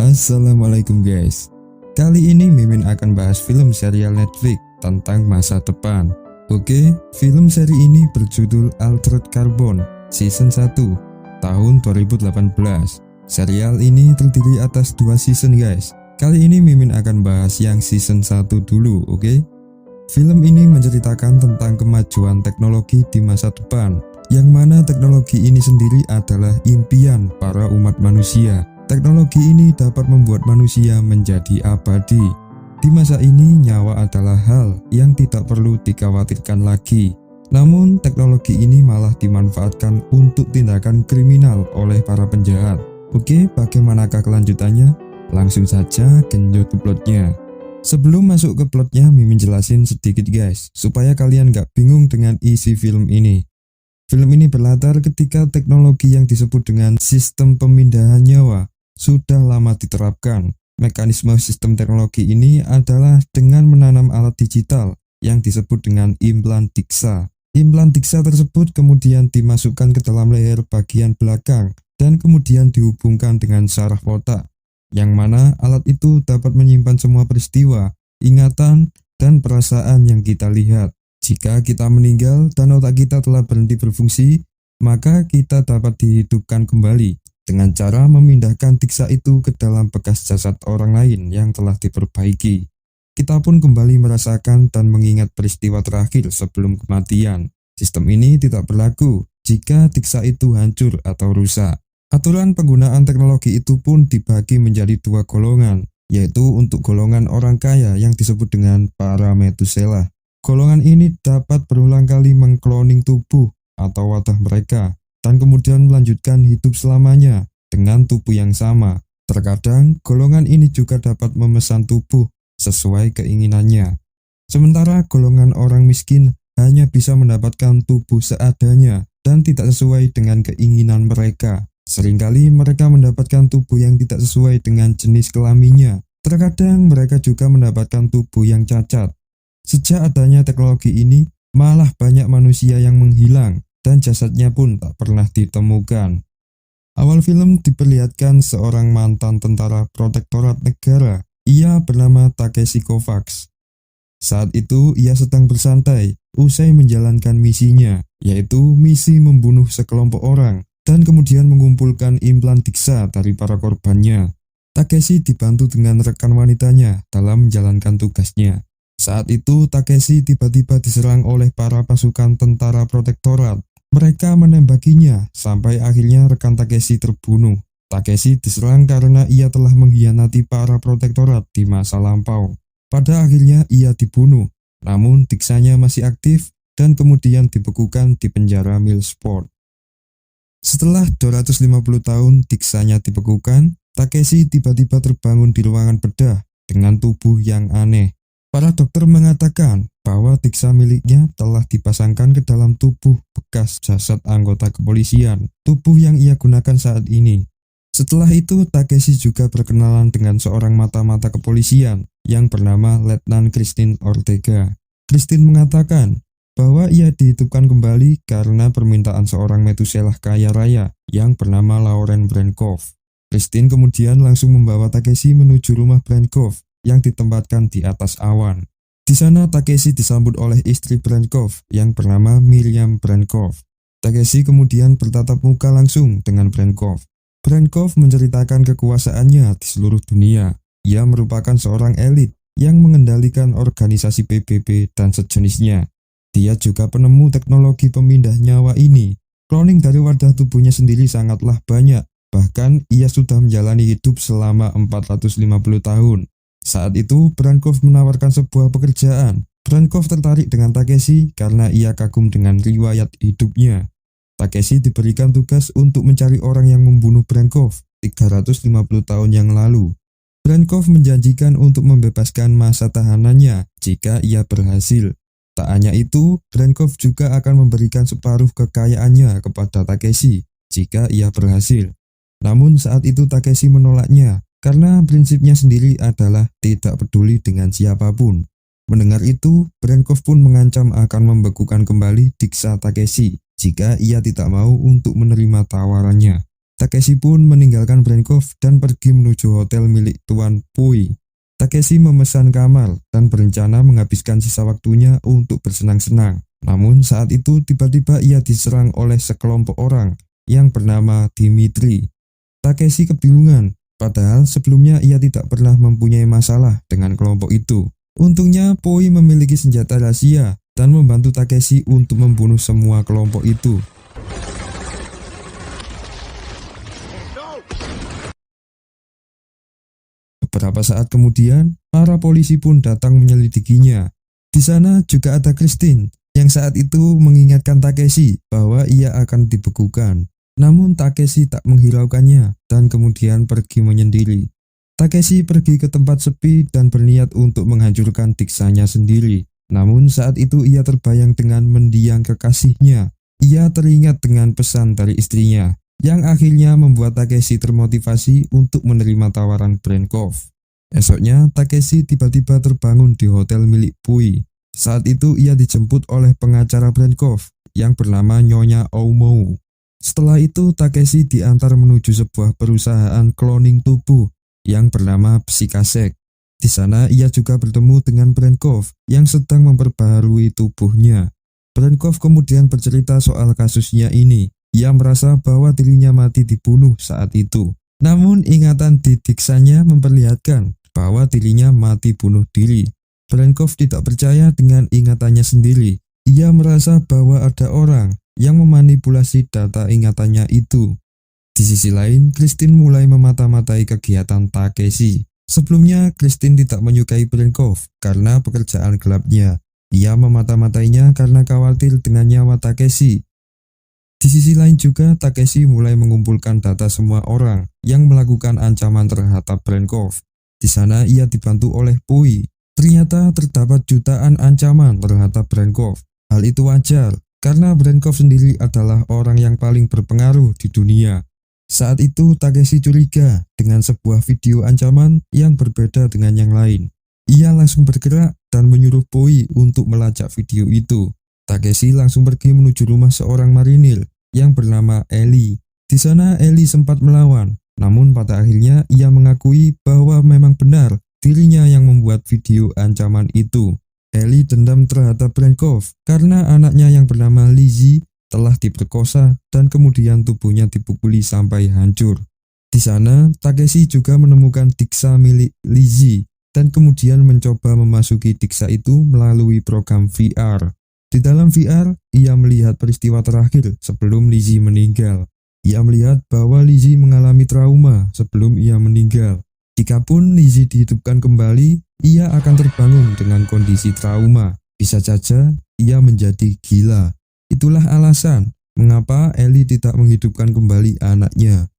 Assalamualaikum guys. Kali ini Mimin akan bahas film serial Netflix tentang masa depan. Oke, film seri ini berjudul Altered Carbon Season 1 tahun 2018. Serial ini terdiri atas 2 season guys. Kali ini Mimin akan bahas yang season 1 dulu, oke? Film ini menceritakan tentang kemajuan teknologi di masa depan, yang mana teknologi ini sendiri adalah impian para umat manusia. Teknologi ini dapat membuat manusia menjadi abadi. Di masa ini, nyawa adalah hal yang tidak perlu dikhawatirkan lagi. Namun, teknologi ini malah dimanfaatkan untuk tindakan kriminal oleh para penjahat. Oke, bagaimanakah kelanjutannya? Langsung saja genjot ke plotnya. Sebelum masuk ke plotnya, Mimin jelasin sedikit guys, supaya kalian gak bingung dengan isi film ini. Film ini berlatar ketika teknologi yang disebut dengan sistem pemindahan nyawa sudah lama diterapkan. Mekanisme sistem teknologi ini adalah dengan menanam alat digital yang disebut dengan implan DIXA. Implan DIXA tersebut kemudian dimasukkan ke dalam leher bagian belakang dan kemudian dihubungkan dengan saraf otak, yang mana alat itu dapat menyimpan semua peristiwa, ingatan, dan perasaan yang kita lihat. Jika kita meninggal dan otak kita telah berhenti berfungsi, maka kita dapat dihidupkan kembali dengan cara memindahkan DIXA itu ke dalam bekas jasad orang lain yang telah diperbaiki. Kita pun kembali merasakan dan mengingat peristiwa terakhir sebelum kematian. Sistem ini tidak berlaku jika DIXA itu hancur atau rusak. Aturan penggunaan teknologi itu pun dibagi menjadi 2 golongan, yaitu untuk golongan orang kaya yang disebut dengan para Methuselah. Golongan ini dapat berulang kali mengkloning tubuh atau wadah mereka, dan kemudian melanjutkan hidup selamanya dengan tubuh yang sama. Terkadang, golongan ini juga dapat memesan tubuh sesuai keinginannya. Sementara golongan orang miskin hanya bisa mendapatkan tubuh seadanya dan tidak sesuai dengan keinginan mereka. Seringkali mereka mendapatkan tubuh yang tidak sesuai dengan jenis kelaminnya. Terkadang mereka juga mendapatkan tubuh yang cacat. Sejak adanya teknologi ini, malah banyak manusia yang menghilang dan jasadnya pun tak pernah ditemukan. Awal film diperlihatkan seorang mantan tentara protektorat negara. Ia bernama Takeshi Kovacs. Saat itu ia sedang bersantai usai menjalankan misinya, yaitu misi membunuh sekelompok orang dan kemudian mengumpulkan implan DIXA dari para korbannya. Takeshi dibantu dengan rekan wanitanya dalam menjalankan tugasnya. Saat itu Takeshi tiba-tiba diserang oleh para pasukan tentara protektorat. Mereka menembakinya sampai akhirnya rekan Takeshi terbunuh. Takeshi diserang karena ia telah mengkhianati para protektorat di masa lampau. Pada akhirnya ia dibunuh, namun DIXA-nya masih aktif dan kemudian dibekukan di penjara Millsport. Setelah 250 tahun DIXA-nya dibekukan, Takeshi tiba-tiba terbangun di ruangan bedah dengan tubuh yang aneh. Para dokter mengatakan bahwa DIXA miliknya telah dipasangkan ke dalam tubuh bekas jasad anggota kepolisian, tubuh yang ia gunakan saat ini. Setelah itu, Takeshi juga berkenalan dengan seorang mata-mata kepolisian yang bernama Letnan Christine Ortega. Christine mengatakan bahwa ia dihidupkan kembali karena permintaan seorang Methuselah kaya raya yang bernama Lauren Brankov. Christine kemudian langsung membawa Takeshi menuju rumah Brankov yang ditempatkan di atas awan. Di sana Takeshi disambut oleh istri Brankov yang bernama Miriam Brankov. Takeshi kemudian bertatap muka langsung dengan Brankov. Brankov menceritakan kekuasaannya di seluruh dunia. Ia merupakan seorang elit yang mengendalikan organisasi PBB dan sejenisnya. Dia juga penemu teknologi pemindah nyawa ini. Cloning dari wadah tubuhnya sendiri sangatlah banyak. Bahkan ia sudah menjalani hidup selama 450 tahun. Saat itu, Brankov menawarkan sebuah pekerjaan. Brankov tertarik dengan Takeshi karena ia kagum dengan riwayat hidupnya. Takeshi diberikan tugas untuk mencari orang yang membunuh Brankov 350 tahun yang lalu. Brankov menjanjikan untuk membebaskan masa tahanannya jika ia berhasil. Tak hanya itu, Brankov juga akan memberikan separuh kekayaannya kepada Takeshi jika ia berhasil. Namun saat itu Takeshi menolaknya, karena prinsipnya sendiri adalah tidak peduli dengan siapapun. Mendengar itu, Brankov pun mengancam akan membekukan kembali DIXA Takeshi jika ia tidak mau untuk menerima tawarannya. Takeshi pun meninggalkan Brenkov dan pergi menuju hotel milik Tuan Pui. Takeshi memesan kamar dan berencana menghabiskan sisa waktunya untuk bersenang-senang. Namun saat itu tiba-tiba ia diserang oleh sekelompok orang yang bernama Dimitri. Takeshi kebingungan, padahal sebelumnya ia tidak pernah mempunyai masalah dengan kelompok itu. Untungnya Pui memiliki senjata rahasia dan membantu Takeshi untuk membunuh semua kelompok itu. Beberapa saat kemudian, para polisi pun datang menyelidikinya. Di sana juga ada Christine, yang saat itu mengingatkan Takeshi bahwa ia akan dibekukan. Namun Takeshi tak menghiraukannya dan kemudian pergi menyendiri. Takeshi pergi ke tempat sepi dan berniat untuk menghancurkan diksanya sendiri. Namun saat itu ia terbayang dengan mendiang kekasihnya. Ia teringat dengan pesan dari istrinya, yang akhirnya membuat Takeshi termotivasi untuk menerima tawaran Brenkov. Esoknya, Takeshi tiba-tiba terbangun di hotel milik Pui. Saat itu ia dijemput oleh pengacara Brenkov yang bernama Nyonya Oumou. Setelah itu, Takeshi diantar menuju sebuah perusahaan cloning tubuh yang bernama Psychasek. Di sana ia juga bertemu dengan Brenkov yang sedang memperbaharui tubuhnya. Brenkov kemudian bercerita soal kasusnya ini. Ia merasa bahwa dirinya mati dibunuh saat itu. Namun ingatan di diksanya memperlihatkan bahwa dirinya mati bunuh diri. Brenkov tidak percaya dengan ingatannya sendiri. Ia merasa bahwa ada orang yang memanipulasi data ingatannya itu. Di sisi lain, Christine mulai memata-matai kegiatan Takeshi. Sebelumnya, Christine tidak menyukai Brenkov karena pekerjaan gelapnya. Ia memata-matainya karena khawatir dengan nyawa Takeshi. Di sisi lain juga, Takeshi mulai mengumpulkan data semua orang yang melakukan ancaman terhadap Brenkov. Di sana ia dibantu oleh Pui. Ternyata terdapat jutaan ancaman terhadap Brenkov. Hal itu wajar, karena Brenkov sendiri adalah orang yang paling berpengaruh di dunia. Saat itu Takeshi curiga dengan sebuah video ancaman yang berbeda dengan yang lain. Ia langsung bergerak dan menyuruh Pui untuk melacak video itu. Takeshi langsung pergi menuju rumah seorang marinir yang bernama Eli. Di sana Eli sempat melawan, namun pada akhirnya ia mengakui bahwa memang benar dirinya yang membuat video ancaman itu. Eli dendam terhadap Brenkov karena anaknya yang bernama Lizzie telah diperkosa dan kemudian tubuhnya dipukuli sampai hancur. Di sana Takeshi juga menemukan diksa milik Lizzie dan kemudian mencoba memasuki diksa itu melalui program VR. Di dalam VR, ia melihat peristiwa terakhir sebelum Lizzie meninggal. Ia melihat bahwa Lizzie mengalami trauma sebelum ia meninggal. Jikapun Lizzie dihidupkan kembali, ia akan terbangun dengan kondisi trauma. Bisa saja ia menjadi gila. Itulah alasan mengapa Eli tidak menghidupkan kembali anaknya.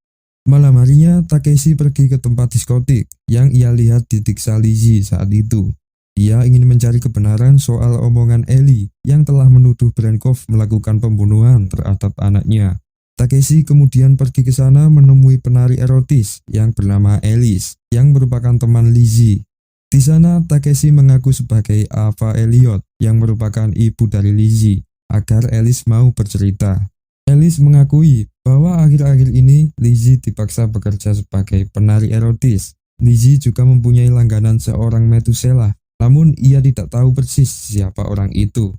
Malam harinya, Takeshi pergi ke tempat diskotik yang ia lihat di diksa Lizzie saat itu. Ia ingin mencari kebenaran soal omongan Eli yang telah menuduh Brenkov melakukan pembunuhan terhadap anaknya. Takeshi kemudian pergi ke sana menemui penari erotis yang bernama Alice yang merupakan teman Lizzie. Di sana Takeshi mengaku sebagai Ava Elliot yang merupakan ibu dari Lizzie agar Alice mau bercerita. Alice mengakui bahwa akhir-akhir ini Lizzie dipaksa bekerja sebagai penari erotis. Lizzie juga mempunyai langganan seorang Methuselah. Namun ia tidak tahu persis siapa orang itu.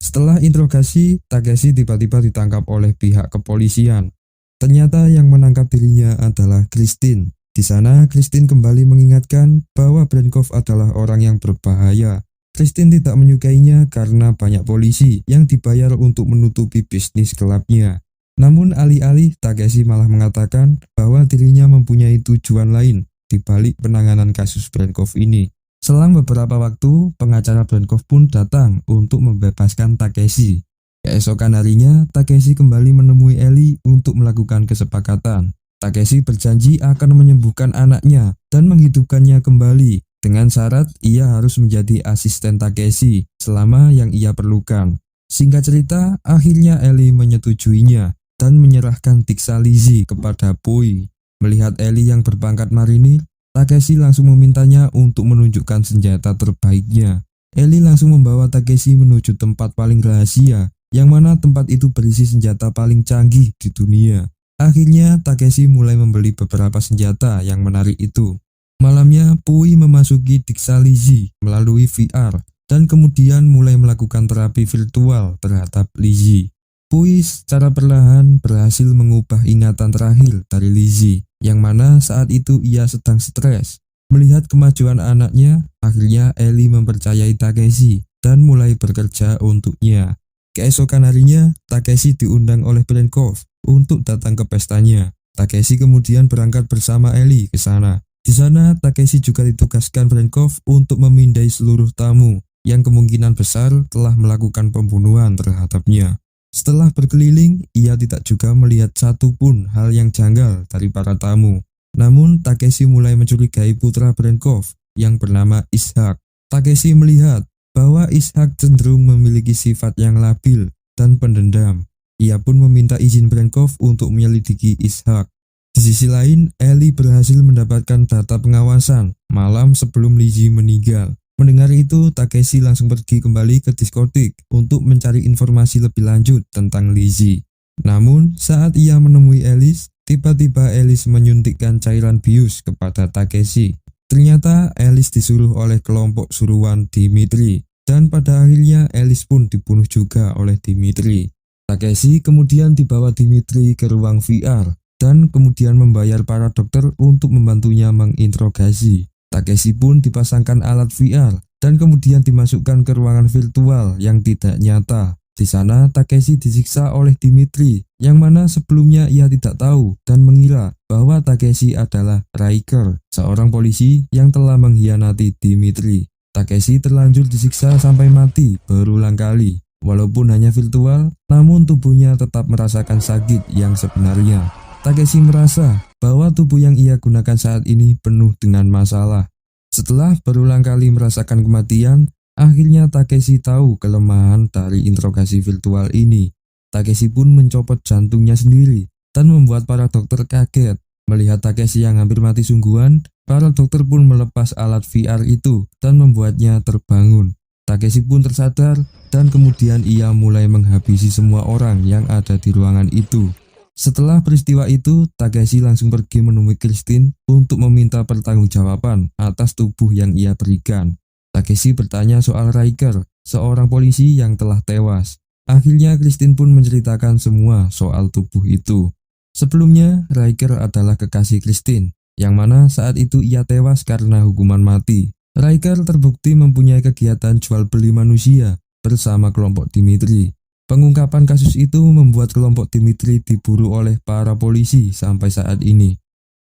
Setelah interogasi, Takeshi tiba-tiba ditangkap oleh pihak kepolisian. Ternyata yang menangkap dirinya adalah Christine. Di sana Christine kembali mengingatkan bahwa Brenkov adalah orang yang berbahaya. Christine tidak menyukainya karena banyak polisi yang dibayar untuk menutupi bisnis gelapnya. Namun alih-alih Takeshi malah mengatakan bahwa dirinya mempunyai tujuan lain di balik penanganan kasus Brenkov ini. Selang beberapa waktu, pengacara Brenkov pun datang untuk membebaskan Takeshi. Keesokan harinya, Takeshi kembali menemui Eli untuk melakukan kesepakatan. Takeshi berjanji akan menyembuhkan anaknya dan menghidupkannya kembali. Dengan syarat, ia harus menjadi asisten Takeshi selama yang ia perlukan. Singkat cerita, akhirnya Eli menyetujuinya dan menyerahkan diksa Lizzie kepada Pui. Melihat Eli yang berpangkat marinir, Takeshi langsung memintanya untuk menunjukkan senjata terbaiknya. Eli langsung membawa Takeshi menuju tempat paling rahasia, yang mana tempat itu berisi senjata paling canggih di dunia. Akhirnya Takeshi mulai membeli beberapa senjata yang menarik itu. Malamnya Pui memasuki Diksha Lizzie melalui VR dan kemudian mulai melakukan terapi virtual terhadap Lizzie. Pui secara perlahan berhasil mengubah ingatan terakhir dari Lizzie, yang mana saat itu ia sedang stres. Melihat kemajuan anaknya, akhirnya Ellie mempercayai Takeshi dan mulai bekerja untuknya. Keesokan harinya, Takeshi diundang oleh Brenkov untuk datang ke pestanya. Takeshi kemudian berangkat bersama Ellie ke sana. Di sana, Takeshi juga ditugaskan Brenkov untuk memindai seluruh tamu yang kemungkinan besar telah melakukan pembunuhan terhadapnya. Setelah berkeliling, ia tidak juga melihat satupun hal yang janggal dari para tamu. Namun, Takeshi mulai mencurigai putra Brenkov yang bernama Ishak. Takeshi melihat bahwa Ishak cenderung memiliki sifat yang labil dan pendendam. Ia pun meminta izin Brenkov untuk menyelidiki Ishak. Di sisi lain, Ellie berhasil mendapatkan data pengawasan malam sebelum Lizzie meninggal. Mendengar itu, Takeshi langsung pergi kembali ke diskotik untuk mencari informasi lebih lanjut tentang Lizzie. Namun, saat ia menemui Alice, tiba-tiba Alice menyuntikkan cairan bius kepada Takeshi. Ternyata Alice disuruh oleh kelompok suruhan Dimitri, dan pada akhirnya Alice pun dibunuh juga oleh Dimitri. Takeshi kemudian dibawa Dimitri ke ruang VR, dan kemudian membayar para dokter untuk membantunya menginterogasi. Takeshi pun dipasangkan alat VR, dan kemudian dimasukkan ke ruangan virtual yang tidak nyata. Di sana Takeshi disiksa oleh Dimitri, yang mana sebelumnya ia tidak tahu dan mengira bahwa Takeshi adalah Riker, seorang polisi yang telah mengkhianati Dimitri. Takeshi terlanjur disiksa sampai mati berulang kali. Walaupun hanya virtual, namun tubuhnya tetap merasakan sakit yang sebenarnya. Takeshi merasa bahwa tubuh yang ia gunakan saat ini penuh dengan masalah. Setelah berulang kali merasakan kematian, akhirnya Takeshi tahu kelemahan dari interogasi virtual ini. Takeshi pun mencopot jantungnya sendiri dan membuat para dokter kaget. Melihat Takeshi yang hampir mati sungguhan, para dokter pun melepas alat VR itu dan membuatnya terbangun. Takeshi pun tersadar dan kemudian ia mulai menghabisi semua orang yang ada di ruangan itu. Setelah peristiwa itu, Takeshi langsung pergi menemui Christine untuk meminta pertanggungjawaban atas tubuh yang ia berikan. Takeshi bertanya soal Riker, seorang polisi yang telah tewas. Akhirnya Christine pun menceritakan semua soal tubuh itu. Sebelumnya, Riker adalah kekasih Christine, yang mana saat itu ia tewas karena hukuman mati. Riker terbukti mempunyai kegiatan jual beli manusia bersama kelompok Dimitri. Pengungkapan kasus itu membuat kelompok Dimitri diburu oleh para polisi sampai saat ini.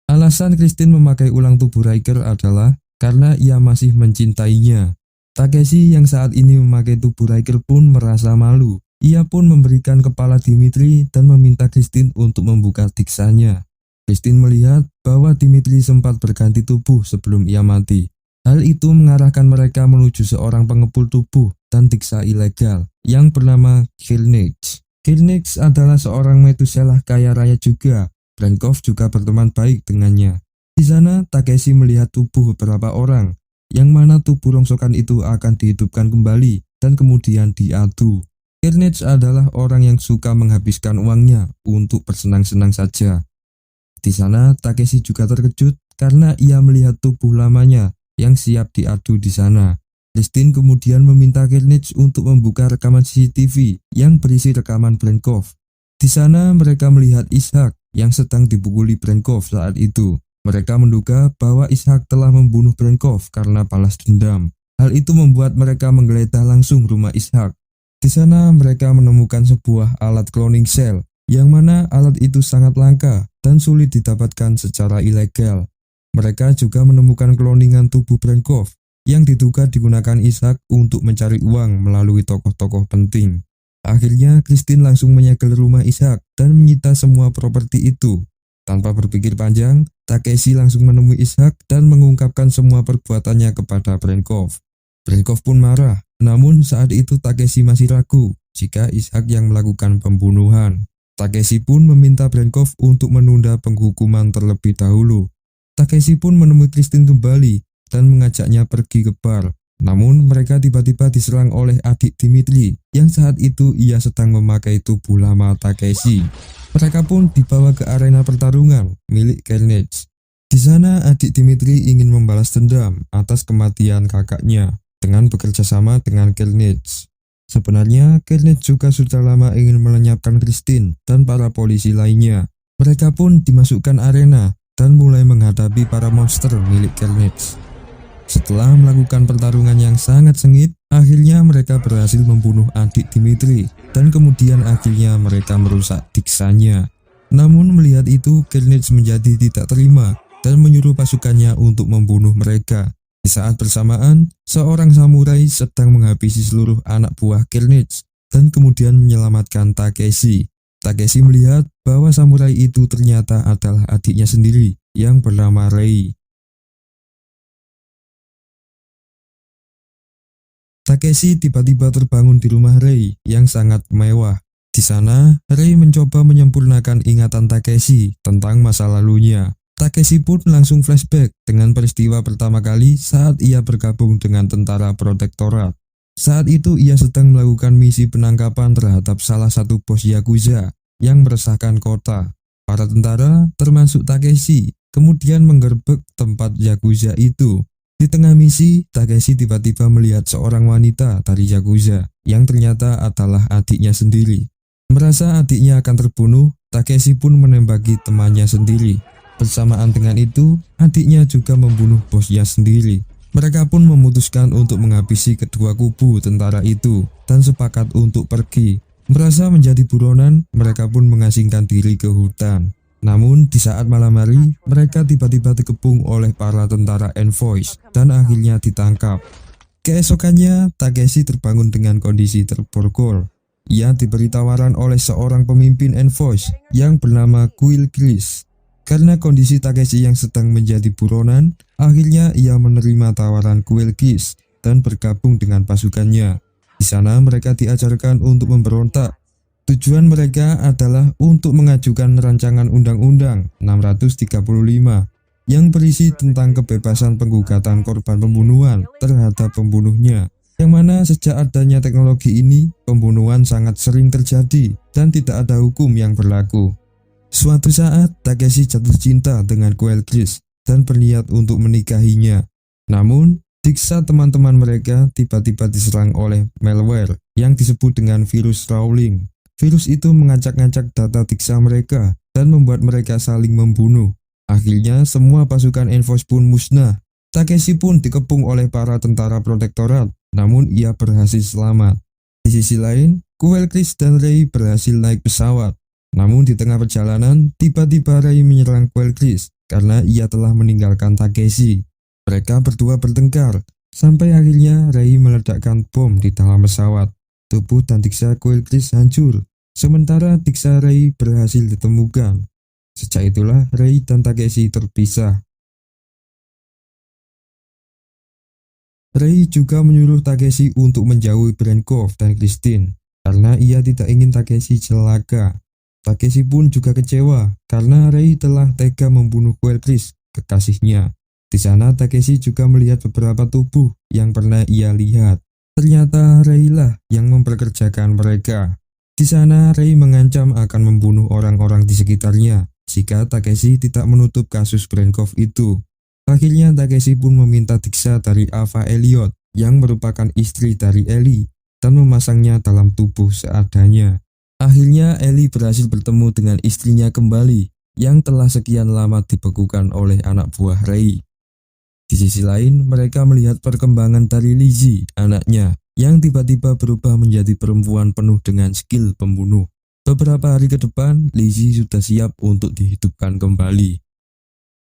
Alasan Christine memakai ulang tubuh Riker adalah karena ia masih mencintainya. Takeshi yang saat ini memakai tubuh Riker pun merasa malu. Ia pun memberikan kepala Dimitri dan meminta Christine untuk membuka diksanya. Christine melihat bahwa Dimitri sempat berganti tubuh sebelum ia mati. Hal itu mengarahkan mereka menuju seorang pengepul tubuh dan diksa ilegal yang bernama Kirnix. Kirnix adalah seorang Methuselah kaya raya juga. Brenkov juga berteman baik dengannya. Di sana Takeshi melihat tubuh beberapa orang, yang mana tubuh rongsokan itu akan dihidupkan kembali dan kemudian diadu. Kirnix adalah orang yang suka menghabiskan uangnya untuk bersenang-senang saja. Di sana Takeshi juga terkejut karena ia melihat tubuh lamanya yang siap diadu di sana. Christine kemudian meminta Kirnix untuk membuka rekaman CCTV yang berisi rekaman Brenkov. Di sana mereka melihat Ishak yang sedang dipukuli Brenkov saat itu. Mereka menduga bahwa Ishak telah membunuh Brenkov karena balas dendam. Hal itu membuat mereka menggeledah langsung rumah Ishak. Di sana mereka menemukan sebuah alat cloning cell, yang mana alat itu sangat langka dan sulit didapatkan secara ilegal. Mereka juga menemukan kloningan tubuh Brenkov yang diduga digunakan Ishak untuk mencari uang melalui tokoh-tokoh penting. Akhirnya Christine langsung menyegel rumah Ishak dan menyita semua properti itu. Tanpa berpikir panjang, Takeshi langsung menemui Ishak dan mengungkapkan semua perbuatannya kepada Brenkov. Brenkov pun marah, namun saat itu Takeshi masih ragu jika Ishak yang melakukan pembunuhan. Takeshi pun meminta Brenkov untuk menunda penghukuman terlebih dahulu. Takeshi pun menemui Christine kembali dan mengajaknya pergi ke bar. Namun mereka tiba-tiba diserang oleh adik Dimitri yang saat itu ia sedang memakai tubuh lama Takeshi. Mereka pun dibawa ke arena pertarungan milik Carnage. Di sana adik Dimitri ingin membalas dendam atas kematian kakaknya dengan bekerja sama dengan Carnage. Sebenarnya Carnage juga sudah lama ingin melenyapkan Christine dan para polisi lainnya. Mereka pun dimasukkan arena dan mulai menghadapi para monster milik Carnage. Setelah melakukan pertarungan yang sangat sengit, akhirnya mereka berhasil membunuh adik Dimitri dan kemudian akhirnya mereka merusak diksanya. Namun melihat itu, Carnage menjadi tidak terima dan menyuruh pasukannya untuk membunuh mereka. Di saat bersamaan, seorang samurai sedang menghabisi seluruh anak buah Carnage dan kemudian menyelamatkan Takeshi. Takeshi melihat bahwa samurai itu ternyata adalah adiknya sendiri yang bernama Rei. Takeshi tiba-tiba terbangun di rumah Rei yang sangat mewah. Di sana, Rei mencoba menyempurnakan ingatan Takeshi tentang masa lalunya. Takeshi pun langsung flashback dengan peristiwa pertama kali saat ia bergabung dengan tentara protektorat. Saat itu ia sedang melakukan misi penangkapan terhadap salah satu bos Yakuza yang meresahkan kota. Para tentara, termasuk Takeshi, kemudian menggerebek tempat Yakuza itu. Di tengah misi, Takeshi tiba-tiba melihat seorang wanita dari Yakuza yang ternyata adalah adiknya sendiri. Merasa adiknya akan terbunuh, Takeshi pun menembaki temannya sendiri. Bersamaan dengan itu, adiknya juga membunuh bosnya sendiri. Mereka pun memutuskan untuk menghabisi kedua kubu tentara itu dan sepakat untuk pergi. Merasa menjadi buronan, mereka pun mengasingkan diri ke hutan. Namun di saat malam hari, mereka tiba-tiba dikepung oleh para tentara Envoys dan akhirnya ditangkap. Keesokannya, Takeshi terbangun dengan kondisi terborgol. Ia diberi tawaran oleh seorang pemimpin Envoys yang bernama Quill Chris. Karena kondisi Takeshi yang sedang menjadi buronan, akhirnya ia menerima tawaran Quill Chris dan bergabung dengan pasukannya. Di sana mereka diajarkan untuk memberontak. Tujuan mereka adalah untuk mengajukan rancangan Undang-Undang 635 yang berisi tentang kebebasan penggugatan korban pembunuhan terhadap pembunuhnya, yang mana sejak adanya teknologi ini, pembunuhan sangat sering terjadi dan tidak ada hukum yang berlaku. Suatu saat, Takeshi jatuh cinta dengan Quill Chris dan berniat untuk menikahinya. Namun, diksa teman-teman mereka tiba-tiba diserang oleh malware yang disebut dengan virus Rowling. Virus itu mengacak-ngacak data diksa mereka dan membuat mereka saling membunuh. Akhirnya semua pasukan Envoys pun musnah. Takeshi pun dikepung oleh para tentara protektorat, namun ia berhasil selamat. Di sisi lain, Quill Chris dan Rei berhasil naik pesawat. Namun di tengah perjalanan, tiba-tiba Rei menyerang Quill Chris karena ia telah meninggalkan Takeshi. Mereka berdua bertengkar, sampai akhirnya Rei meledakkan bom di dalam pesawat. Tubuh dan diksa Quill Chris hancur, sementara diksa Rei berhasil ditemukan. Sejak itulah Rei dan Takeshi terpisah. Rei juga menyuruh Takeshi untuk menjauhi Brenkov dan Christine, karena ia tidak ingin Takeshi celaka. Takeshi pun juga kecewa karena Rei telah tega membunuh Quill Chris, kekasihnya. Di sana Takeshi juga melihat beberapa tubuh yang pernah ia lihat. Ternyata Rei lah yang memperkerjakan mereka. Di sana Rei mengancam akan membunuh orang-orang di sekitarnya jika Takeshi tidak menutup kasus Brenkov itu. Akhirnya Takeshi pun meminta diksa dari Ava Elliot yang merupakan istri dari Ellie dan memasangnya dalam tubuh seadanya. Akhirnya Ellie berhasil bertemu dengan istrinya kembali yang telah sekian lama dibekukan oleh anak buah Rei. Di sisi lain, mereka melihat perkembangan dari Lizzie, anaknya, yang tiba-tiba berubah menjadi perempuan penuh dengan skill pembunuh. Beberapa hari ke depan, Lizzie sudah siap untuk dihidupkan kembali.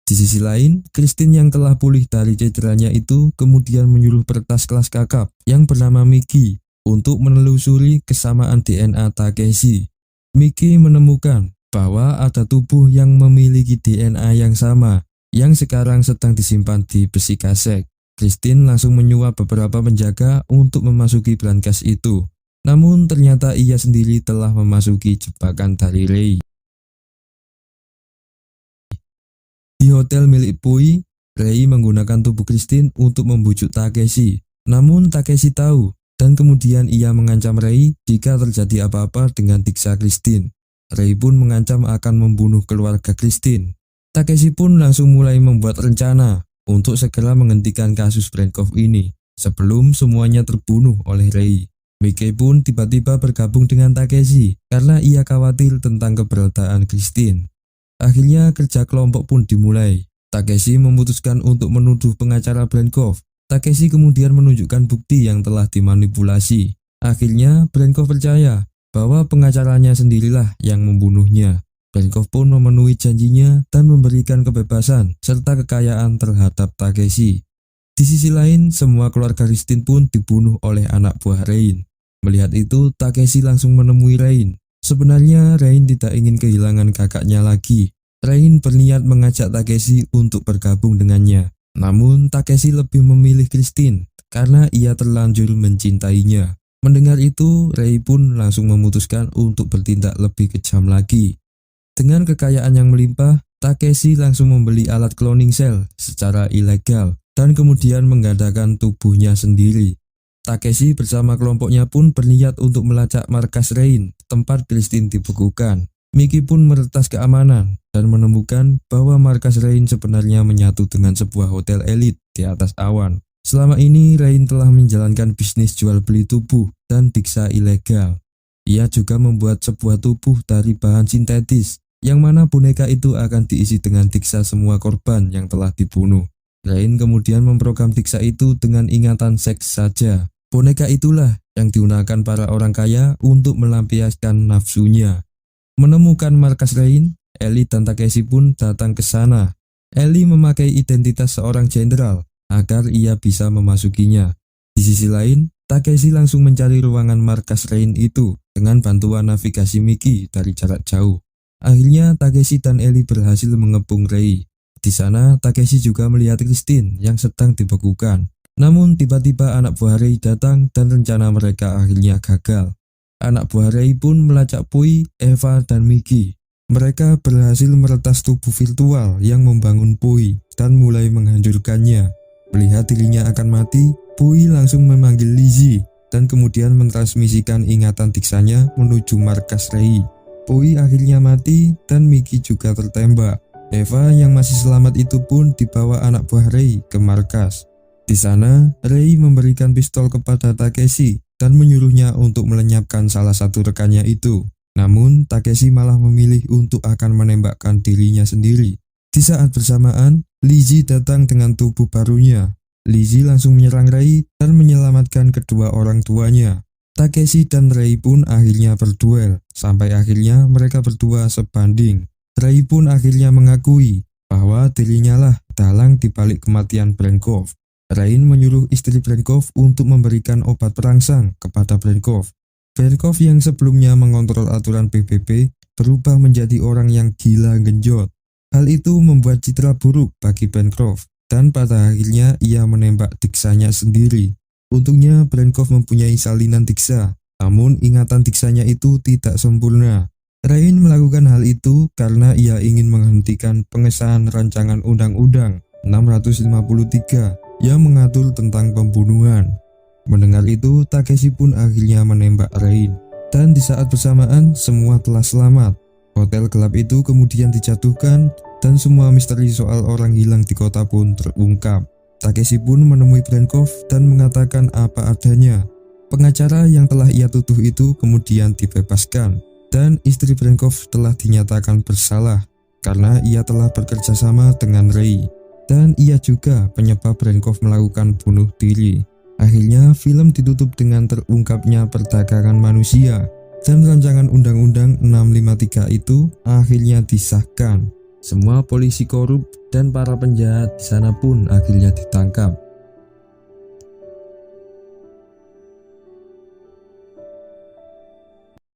Di sisi lain, Christine yang telah pulih dari cederanya itu kemudian menyuruh peretas kelas kakap yang bernama Miki untuk menelusuri kesamaan DNA Takeshi. Miki menemukan bahwa ada tubuh yang memiliki DNA yang sama, yang sekarang sedang disimpan di besi kasek. Christine langsung menyuap beberapa penjaga untuk memasuki brankas itu. Namun ternyata ia sendiri telah memasuki jebakan dari Rei. Di hotel milik Pui, Rei menggunakan tubuh Christine untuk membujuk Takeshi. Namun Takeshi tahu dan kemudian ia mengancam Rei jika terjadi apa-apa dengan diksa Christine. Rei pun mengancam akan membunuh keluarga Christine. Takeshi pun langsung mulai membuat rencana untuk segera menghentikan kasus Brenkoff ini sebelum semuanya terbunuh oleh Rei. Miki pun tiba-tiba bergabung dengan Takeshi karena ia khawatir tentang keberadaan Christine. Akhirnya kerja kelompok pun dimulai. Takeshi memutuskan untuk menuduh pengacara Brenkoff. Takeshi kemudian menunjukkan bukti yang telah dimanipulasi. Akhirnya Brenkoff percaya bahwa pengacaranya sendirilah yang membunuhnya. Brenkoff pun memenuhi janjinya dan memberikan kebebasan serta kekayaan terhadap Takeshi. Di sisi lain, semua keluarga Christine pun dibunuh oleh anak buah Rain. Melihat itu, Takeshi langsung menemui Rain. Sebenarnya Rain tidak ingin kehilangan kakaknya lagi. Rain berniat mengajak Takeshi untuk bergabung dengannya. Namun Takeshi lebih memilih Christine karena ia terlanjur mencintainya. Mendengar itu, Rei pun langsung memutuskan untuk bertindak lebih kejam lagi. Dengan kekayaan yang melimpah, Takeshi langsung membeli alat cloning cell secara ilegal dan kemudian menggandakan tubuhnya sendiri. Takeshi bersama kelompoknya pun berniat untuk melacak markas Rain, tempat Christine dibekukan. Miki pun meretas keamanan dan menemukan bahwa markas Rain sebenarnya menyatu dengan sebuah hotel elit di atas awan. Selama ini Rain telah menjalankan bisnis jual beli tubuh dan diksa ilegal. Ia juga membuat sebuah tubuh dari bahan sintetis, yang mana boneka itu akan diisi dengan diksa semua korban yang telah dibunuh. Rain kemudian memprogram diksa itu dengan ingatan seks saja. Boneka itulah yang digunakan para orang kaya untuk melampiaskan nafsunya. Menemukan markas Rain, Ellie dan Takeshi pun datang ke sana. Ellie memakai identitas seorang jenderal agar ia bisa memasukinya. Di sisi lain, Takeshi langsung mencari ruangan markas Rain itu dengan bantuan navigasi Miki dari jarak jauh. Akhirnya Takeshi dan Ellie berhasil mengepung Rei. Di sana Takeshi juga melihat Christine yang sedang dibekukan. Namun tiba-tiba anak buah Rei datang dan rencana mereka akhirnya gagal. Anak buah Rei pun melacak Pui, Eva, dan Miki. Mereka berhasil meretas tubuh virtual yang membangun Pui dan mulai menghancurkannya. Melihat dirinya akan mati, Pui langsung memanggil Lizzie dan kemudian mentransmisikan ingatan diksanya menuju markas Rei. Pui akhirnya mati dan Miki juga tertembak. Eva yang masih selamat itu pun dibawa anak buah Rei ke markas. Di sana, Rei memberikan pistol kepada Takeshi dan menyuruhnya untuk melenyapkan salah satu rekannya itu. Namun, Takeshi malah memilih untuk akan menembakkan dirinya sendiri. Di saat bersamaan, Lizzie datang dengan tubuh barunya. Lizzie langsung menyerang Rei dan menyelamatkan kedua orang tuanya. Takeshi dan Rei pun akhirnya berduel, sampai akhirnya mereka berdua sebanding. Rei pun akhirnya mengakui bahwa dirinya lah dalang dibalik kematian Brenkoff. Rain menyuruh istri Brenkoff untuk memberikan obat perangsang kepada Brenkoff. Brenkoff yang sebelumnya mengontrol aturan PBB berubah menjadi orang yang gila genjot. Hal itu membuat citra buruk bagi Brenkoff dan pada akhirnya ia menembak diksanya sendiri. Untungnya Brenkoff mempunyai salinan diksa, namun ingatan diksanya itu tidak sempurna. Rain melakukan hal itu karena ia ingin menghentikan pengesahan rancangan Undang-Undang 653 yang mengatur tentang pembunuhan. Mendengar itu, Takeshi pun akhirnya menembak Rain. Dan di saat bersamaan, semua telah selamat. Hotel gelap itu kemudian dijatuhkan dan semua misteri soal orang hilang di kota pun terungkap. Takeshi pun menemui Brenkoff dan mengatakan apa adanya. Pengacara yang telah ia tuduh itu kemudian dibebaskan dan istri Brenkoff telah dinyatakan bersalah karena ia telah bekerja sama dengan Rei dan ia juga penyebab Brenkoff melakukan bunuh diri. Akhirnya film ditutup dengan terungkapnya perdagangan manusia dan rancangan Undang-Undang 653 itu akhirnya disahkan. Semua polisi korup dan para penjahat di sana pun akhirnya ditangkap.